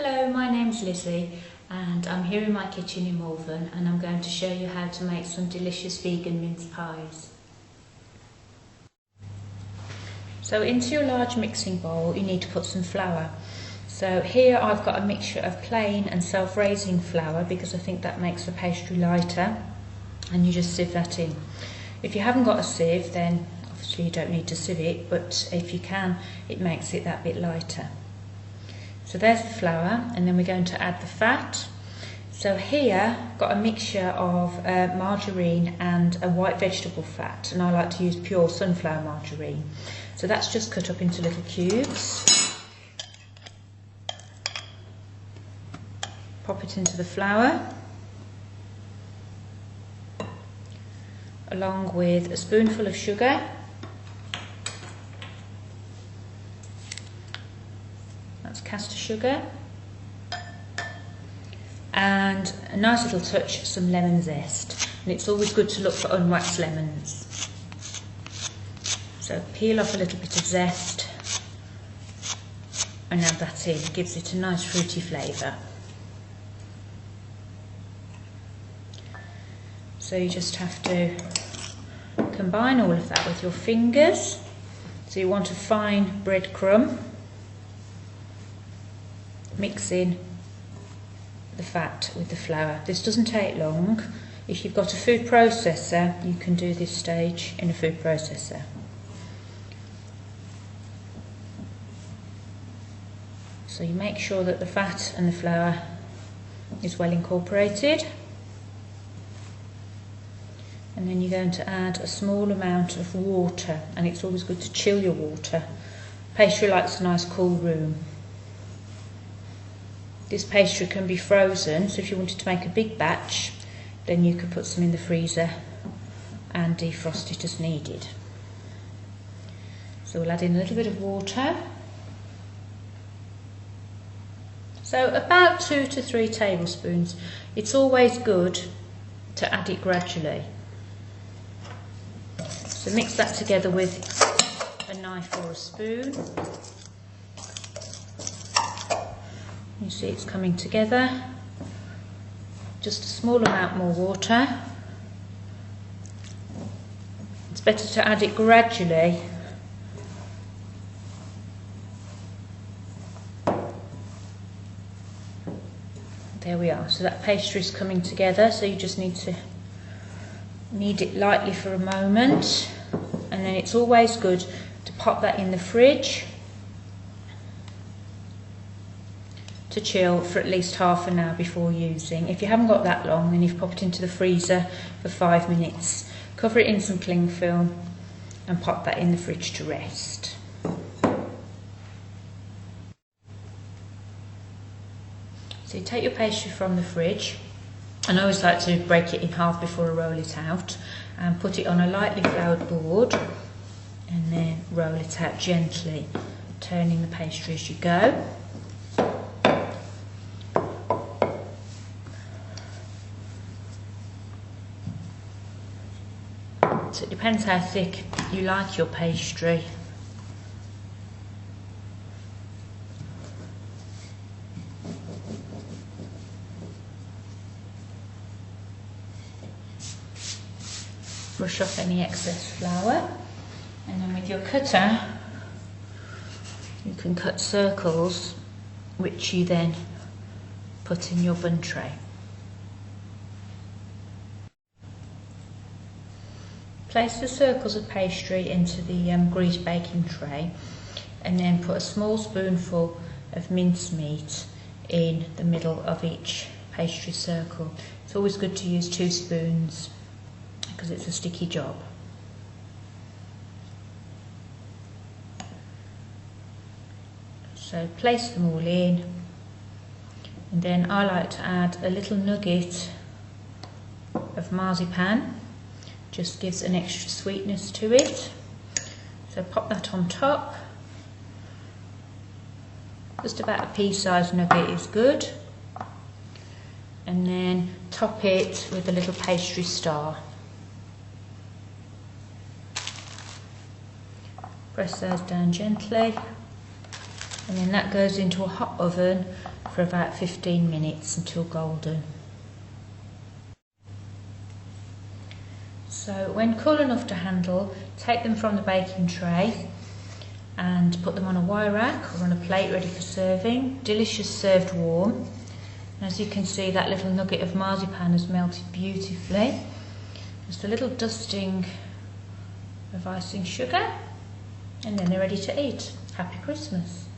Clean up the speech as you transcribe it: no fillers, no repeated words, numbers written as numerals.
Hello, my name's Lizzy and I'm here in my kitchen in Malvern and I'm going to show you how to make some delicious vegan mince pies. So into your large mixing bowl you need to put some flour. So here I've got a mixture of plain and self-raising flour because I think that makes the pastry lighter, and you just sieve that in. If you haven't got a sieve then obviously you don't need to sieve it, but if you can it makes it that bit lighter. So there's the flour, and then we're going to add the fat. So here I've got a mixture of margarine and a white vegetable fat, and I like to use pure sunflower margarine. So that's just cut up into little cubes. Pop it into the flour, along with a spoonful of sugar, that's caster sugar, and a nice little touch, some lemon zest. And it's always good to look for unwaxed lemons. So peel off a little bit of zest and add that in. It gives it a nice fruity flavour. So you just have to combine all of that with your fingers. So you want a fine breadcrumb. Mix in the fat with the flour. This doesn't take long. If you've got a food processor, you can do this stage in a food processor. So you make sure that the fat and the flour is well incorporated. And then you're going to add a small amount of water, and it's always good to chill your water. Pastry likes a nice cool room. This pastry can be frozen, so if you wanted to make a big batch, then you could put some in the freezer and defrost it as needed. So we'll add in a little bit of water. So about 2 to 3 tablespoons. It's always good to add it gradually. So mix that together with a knife or a spoon. You see it's coming together. Just a small amount more water. It's better to add it gradually. There we are. So that pastry is coming together, so you just need to knead it lightly for a moment, and then it's always good to pop that in the fridge to chill for at least half an hour before using. If you haven't got that long, then you pop it into the freezer for 5 minutes, cover it in some cling film and pop that in the fridge to rest. So you take your pastry from the fridge, and I always like to break it in half before I roll it out, and put it on a lightly floured board, and then roll it out gently, turning the pastry as you go. So it depends how thick you like your pastry. Brush off any excess flour, and then with your cutter you can cut circles which you then put in your bun tray. Place the circles of pastry into the greased baking tray, and then put a small spoonful of mince meat in the middle of each pastry circle. It's always good to use 2 spoons because it's a sticky job. So place them all in, and then I like to add a little nugget of marzipan. Just gives an extra sweetness to it. So pop that on top. Just about a pea-sized nugget is good. And then top it with a little pastry star. Press those down gently. And then that goes into a hot oven for about 15 minutes until golden. So when cool enough to handle, take them from the baking tray and put them on a wire rack or on a plate ready for serving. Delicious served warm. And as you can see, that little nugget of marzipan has melted beautifully. Just a little dusting of icing sugar, and then they're ready to eat. Happy Christmas.